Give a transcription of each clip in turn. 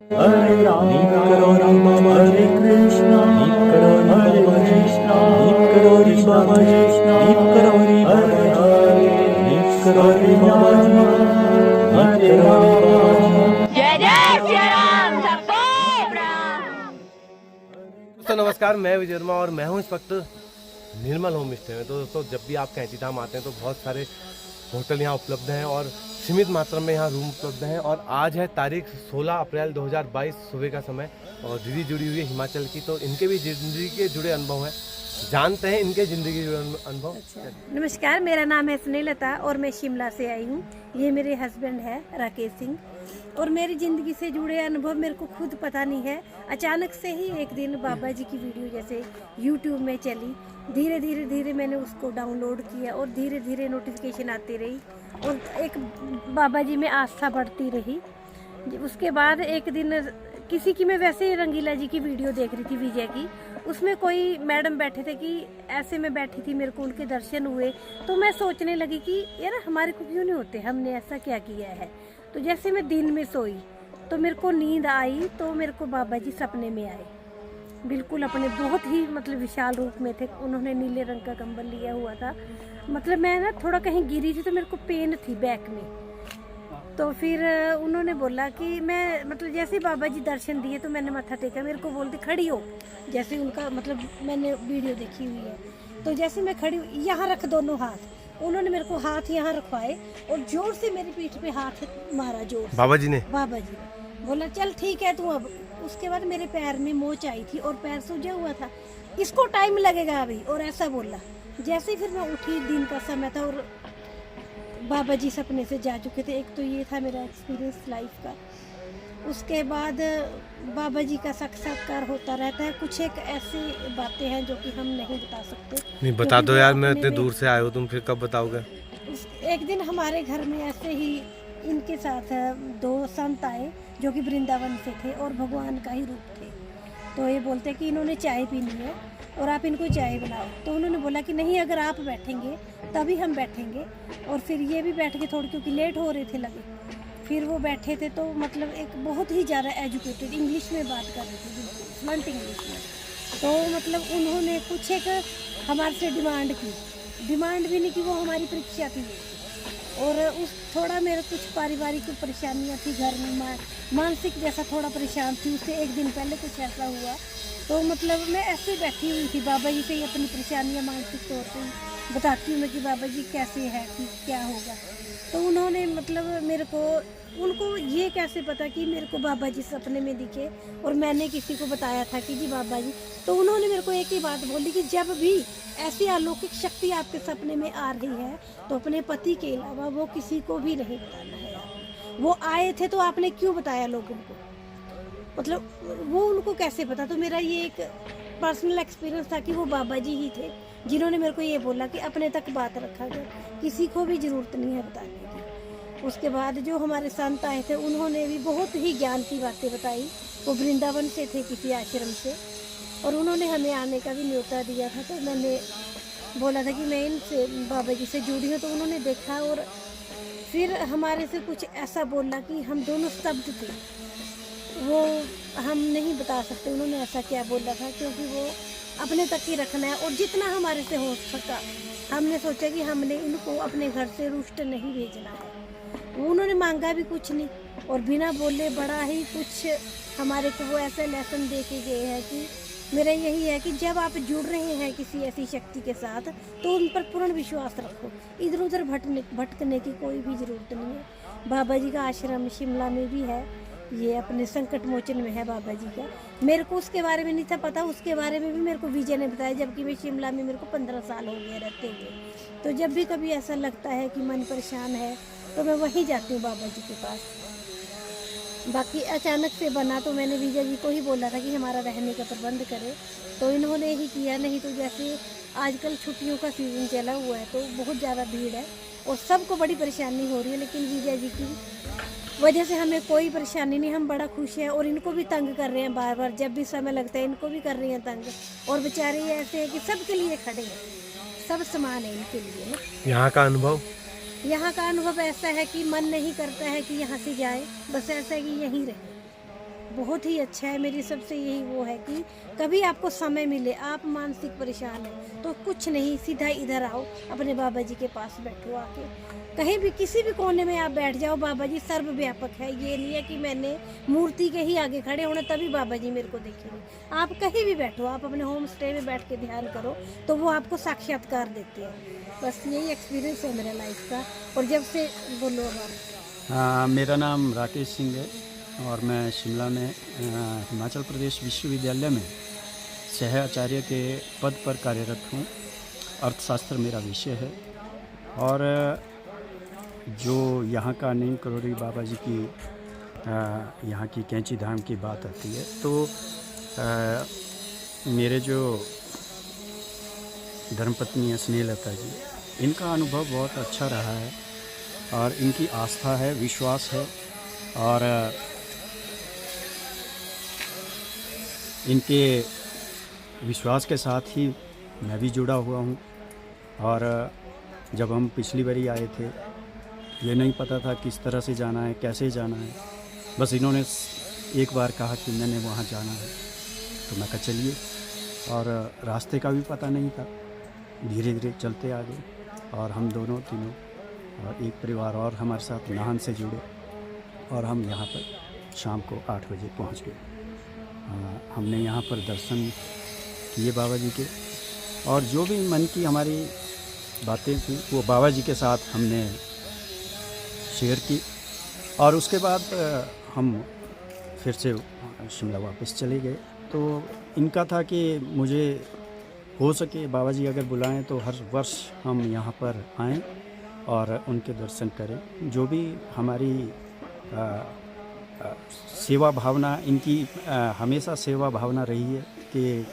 हरे राम हरे कृष्णा हरे कृष्णा कृष्णा कृष्णा हरे हरे हरे राम हरे राम। जय जय श्री राम सबको प्रणाम। दोस्तों नमस्कार, मैं विजय वर्मा और मैं हूं इस वक्त निर्मल होम स्टे में। तो दोस्तों जब भी आप कैंची धाम आते हैं तो बहुत सारे होटल यहाँ उपलब्ध हैं और सीमित मात्रा में यहाँ रूम उपलब्ध हैं। और आज है तारीख 16 अप्रैल 2022 सुबह का समय और दीदी जुड़ी हुई है हिमाचल की, तो इनके भी ज़िंदगी के जुड़े अनुभव हैं, जानते हैं इनके ज़िंदगी के जुड़े अनुभव। नमस्कार, मेरा नाम है स्नेहलता और मैं शिमला से आई हूँ। ये मेरे हस्बैंड है राकेश सिंह। और मेरी ज़िंदगी से जुड़े अनुभव मेरे को खुद पता नहीं है। अचानक से ही एक दिन बाबा जी की वीडियो जैसे यूट्यूब में चली, धीरे धीरे मैंने उसको डाउनलोड किया और धीरे धीरे नोटिफिकेशन आती रही और एक बाबा जी में आस्था बढ़ती रही। उसके बाद एक दिन किसी की मैं वैसे ही रंगीला जी की वीडियो देख रही थी, विजय की। उसमें कोई मैडम बैठे थे कि ऐसे में बैठी थी, मेरे को उनके दर्शन हुए। तो मैं सोचने लगी कि यार हमारे को क्यों नहीं होते, हमने ऐसा क्या किया है। तो जैसे मैं दिन में सोई तो मेरे को नींद आई, तो मेरे को बाबा जी सपने में आए, बिल्कुल अपने बहुत ही विशाल रूप में थे। उन्होंने नीले रंग का कंबल लिया हुआ था। मैं ना थोड़ा कहीं गिरी थी तो मेरे को पेन थी बैक में। तो फिर उन्होंने बोला कि मैं जैसे बाबा जी दर्शन दिए तो मैंने माथा टेका, मेरे को बोलते खड़ी हो। जैसे उनका मैंने वीडियो देखी हुई है, तो जैसे मैं खड़ी, यहाँ रख दोनों हाथ। उन्होंने मेरे को हाथ यहाँ रखवाए और जोर से मेरी पीठ पे हाथ मारा, जोर से। बाबा जी ने बोला चल ठीक है तू अब। उसके बाद मेरे पैर में मोच आई थी और पैर सूजा हुआ था, इसको टाइम लगेगा अभी, और ऐसा बोला। जैसे ही फिर मैं उठी, दिन का समय था और बाबा जी सपने से जा चुके थे। एक तो ये था मेरा एक्सपीरियंस लाइफ का। उसके बाद बाबा जी का साक्षात्कार होता रहता है। कुछ एक ऐसी बातें हैं जो कि हम नहीं बता सकते। नहीं बता दो यार, मैं इतने दूर से आए हो, तुम फिर कब बताओगे। एक दिन हमारे घर में ऐसे ही इनके साथ 2 संत आए जो कि वृंदावन से थे और भगवान का ही रूप थे। तो ये बोलते कि इन्होंने चाय पीनी है और आप इनको चाय बनाओ। तो उन्होंने बोला कि नहीं, अगर आप बैठेंगे तभी हम बैठेंगे। और फिर ये भी बैठ के थोड़ी, क्योंकि लेट हो रहे थे लगे। फिर वो बैठे थे तो एक बहुत ही ज़्यादा एजुकेटेड इंग्लिश में बात कर रहे थे, बिल्कुल फ्लुएंट इंग्लिश में। तो उन्होंने कुछ एक हमारे से डिमांड की। डिमांड भी नहीं की, वो हमारी परीक्षा थी। और उस थोड़ा मेरे कुछ पारिवारिक परेशानियां थी घर में, मानसिक जैसा थोड़ा परेशान थी। उससे एक दिन पहले कुछ ऐसा हुआ। तो मैं ऐसे बैठी हुई थी, बाबा जी से ही अपनी परेशानियां मानसिक तौर पर बताती हूँ मैं कि बाबा जी कैसे है, कि क्या होगा। तो उन्होंने मेरे को, उनको ये कैसे पता कि मेरे को बाबा जी सपने में दिखे और मैंने किसी को बताया था कि जी बाबा जी। तो उन्होंने मेरे को एक ही बात बोली कि जब भी ऐसी अलौकिक शक्ति आपके सपने में आ रही है तो अपने पति के अलावा वो किसी को भी नहीं बताना है। वो आए थे तो आपने क्यों बताया लोगों को, वो उनको कैसे पता। तो मेरा ये एक पर्सनल एक्सपीरियंस था कि वो बाबा जी ही थे जिन्होंने मेरे को ये बोला कि अपने तक बात रखा जाए, किसी को भी ज़रूरत नहीं है बताने की। उसके बाद जो हमारे संत आए थे उन्होंने भी बहुत ही ज्ञान की बातें बताई। वो वृंदावन से थे, किसी आश्रम से, और उन्होंने हमें आने का भी न्योता दिया था। तो मैंने बोला था कि मैं इनसे बाबा जी से जुड़ी हूँ। तो उन्होंने देखा और फिर हमारे से कुछ ऐसा बोला कि हम दोनों स्तब्ध थे, वो हम नहीं बता सकते उन्होंने ऐसा क्या बोला था, क्योंकि वो अपने तक ही रखना है। और जितना हमारे से हो सका हमने सोचा कि हमने इनको अपने घर से रुष्ट नहीं भेजना है। उन्होंने मांगा भी कुछ नहीं और बिना बोले बड़ा ही कुछ हमारे को वो ऐसा लेसन दे के गए हैं कि मेरा यही है कि जब आप जुड़ रहे हैं किसी ऐसी शक्ति के साथ तो उन पर पूर्ण विश्वास रखो। इधर उधर भटकने की कोई भी ज़रूरत नहीं है। बाबा जी का आश्रम शिमला में भी है, ये अपने संकट मोचन में है बाबा जी का। मेरे को उसके बारे में नहीं था पता, उसके बारे में भी मेरे को विजय ने बताया, जबकि मैं शिमला में मेरे को 15 साल हो गए रहते हुए। तो जब भी कभी ऐसा लगता है कि मन परेशान है तो मैं वहीं जाती हूँ बाबा जी के पास। बाकी अचानक से बना तो मैंने विजय जी को ही बोला था कि हमारा रहने का प्रबंध करें, तो इन्होंने ही किया। नहीं तो जैसे आजकल छुट्टियों का सीज़न चला हुआ है तो बहुत ज़्यादा भीड़ है और सबको बड़ी परेशानी हो रही है, लेकिन विजय जी की वजह से हमें कोई परेशानी नहीं, हम बड़ा खुश हैं। और इनको भी तंग कर रहे हैं बार बार, जब भी समय लगता है इनको भी कर रही हैं तंग। और बेचारे ऐसे हैं कि सबके लिए खड़े हैं, सब समान है इनके लिए ना। यहाँ का अनुभव ऐसा है कि मन नहीं करता है कि यहाँ से जाए, बस ऐसा है कि यहीं रहे। बहुत ही अच्छा है। मेरी सबसे यही वो है कि कभी आपको समय मिले, आप मानसिक परेशान हैं तो कुछ नहीं, सीधा इधर आओ, अपने बाबा जी के पास बैठो आके, कहीं भी किसी भी कोने में आप बैठ जाओ। बाबा जी सर्वव्यापक है, ये नहीं है कि मैंने मूर्ति के ही आगे खड़े होना तभी बाबा जी मेरे को देखेंगे। आप कहीं भी बैठो, आप अपने होम स्टे में बैठ के ध्यान करो तो वो आपको साक्षात्कार देते हैं। बस यही एक्सपीरियंस है मेरा लाइफ का। और जब से बोलो आप। मेरा नाम राकेश सिंह है और मैं शिमला में हिमाचल प्रदेश विश्वविद्यालय में सह आचार्य के पद पर कार्यरत हूँ। अर्थशास्त्र मेरा विषय है। और जो यहाँ का नीम करोड़ी बाबा जी की यहाँ की कैंची धाम की बात आती है तो मेरे जो धर्मपत्नी है स्नेहलता जी, इनका अनुभव बहुत अच्छा रहा है और इनकी आस्था है, विश्वास है और इनके विश्वास के साथ ही मैं भी जुड़ा हुआ हूँ। और जब हम पिछली बारी आए थे, ये नहीं पता था किस तरह से जाना है, कैसे जाना है। बस इन्होंने एक बार कहा कि मैंने वहाँ जाना है, तो मैं कहा चलिए। और रास्ते का भी पता नहीं था, धीरे धीरे चलते आ गए और हम दोनों तीनों और एक परिवार और हमारे साथ नाहन से जुड़े और हम यहाँ पर शाम को 8 बजे पहुँच गए। हमने यहाँ पर दर्शन किए बाबा जी के और जो भी मन की हमारी बातें थी वो बाबा जी के साथ हमने शेयर की। और उसके बाद हम फिर से शिमला वापस चले गए। तो इनका था कि मुझे हो सके बाबा जी अगर बुलाएं तो हर वर्ष हम यहाँ पर आएं और उनके दर्शन करें। जो भी हमारी सेवा भावना इनकी हमेशा सेवा भावना रही है कि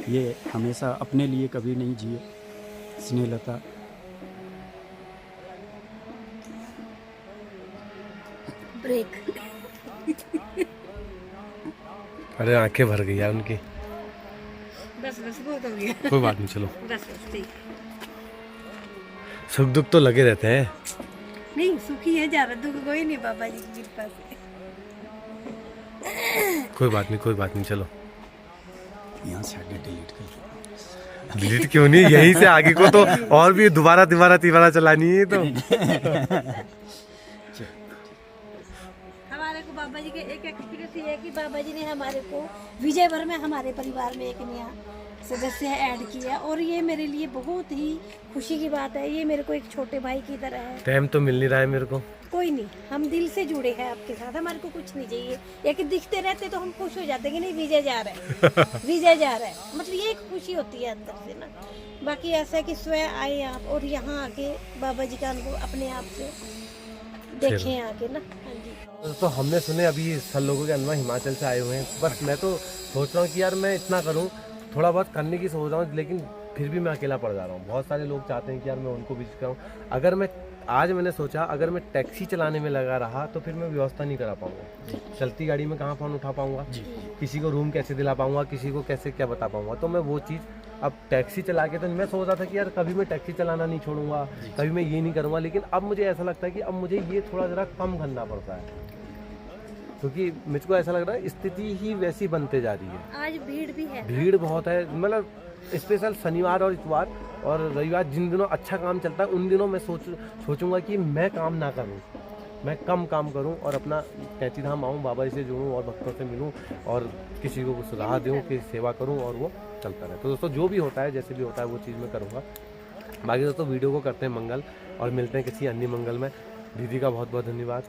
ये हमेशा अपने लिए कभी नहीं जिए। स्नेहलता ब्रेक। अरे आंखें भर गई यार उनकी। बस बहुत हो गया। कोई बात नहीं, चलो। बस ठीक। सुख दुख तो लगे रहते हैं। नहीं, सुखी है ज्यादा, दुख कोई नहीं बाबा जी की कृपा से। कोई बात नहीं, चलो। यहाँ से आगे डिलीट कर। डिलीट क्यों नहीं, यहीं से आगे को तो और भी दोबारा चलानी है तो। हमारे को बाबा जी के एक एक्सपीरियंस ये है कि बाबा जी ने हमारे को विजय भर में हमारे परिवार में एक नया सदस्य ऐड किया और ये मेरे लिए बहुत ही खुशी की बात है। ये मेरे को एक छोटे भाई की तरह है। टाइम तो मिल नहीं रहा है मेरे को। कोई नहीं, हम दिल से जुड़े हैं आपके साथ, हमारे को कुछ नहीं चाहिए। या कि दिखते रहते तो हम खुश हो जाते कि नहीं विजय जा रहा है विजय जा रहा है, मतलब ये एक खुशी होती है अंदर से ना। बाकी ऐसा है कि स्वयं आए आप और यहाँ आके बाबा जी का अनुभव अपने आप से देखें आके ना। हाँ जी। तो हमने सुने अभी सब लोगों के अनुभव हिमाचल से आए हुए हैं। बस मैं तो सोच रहा हूँ कि यार मैं इतना करूँ, थोड़ा बहुत करने की सोच रहा हूँ, लेकिन फिर भी मैं अकेला पड़ जा रहा हूँ। बहुत सारे लोग चाहते हैं कि यार मैं उनको विजिट कराऊँ। अगर मैं आज मैंने सोचा अगर मैं टैक्सी चलाने में लगा रहा तो फिर मैं व्यवस्था नहीं करा पाऊंगा। चलती गाड़ी में कहाँ फ़ोन उठा पाऊंगा, किसी को रूम कैसे दिला पाऊंगा, किसी को कैसे क्या बता पाऊंगा। तो मैं वो चीज़ अब टैक्सी चला के तो मैं सोच रहा था कि यार कभी मैं टैक्सी चलाना नहीं छोड़ूंगा, कभी मैं ये नहीं करूँगा। लेकिन अब मुझे ऐसा लगता है कि अब मुझे ये थोड़ा ज़रा कम करना पड़ता है, क्योंकि मुझको ऐसा लग रहा है स्थिति ही वैसी बनते जा रही है। आज भीड़ भी है, भीड़ बहुत है। मतलब स्पेशल शनिवार और इतवार और रविवार जिन दिनों अच्छा काम चलता है उन दिनों मैं सोचूंगा कि मैं काम ना करूं, मैं कम काम करूं और अपना कैंची धाम आऊँ, बाबा जी से जुड़ूं और भक्तों से मिलूं और किसी को कुछ राह दूं कि सेवा करूं और वो चलता रहे। तो दोस्तों जो भी होता है जैसे भी होता है वो चीज़ मैं करूँगा। बाकी दोस्तों वीडियो को करते हैं मंगल और मिलते हैं किसी अन्य मंगल में। दीदी का बहुत बहुत धन्यवाद,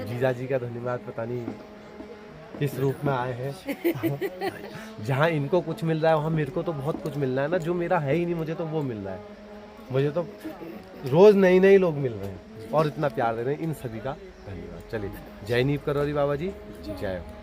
जीजा जी का धन्यवाद, पता नहीं किस रूप में आए हैं। जहाँ इनको कुछ मिल रहा है वहाँ मेरे को तो बहुत कुछ मिल रहा है ना, जो मेरा है ही नहीं मुझे तो वो मिल रहा है। मुझे तो रोज़ नए लोग मिल रहे हैं और इतना प्यार दे रहे हैं। इन सभी का धन्यवाद। चलिए, जय नीम करोड़ी बाबा जी, जय हो।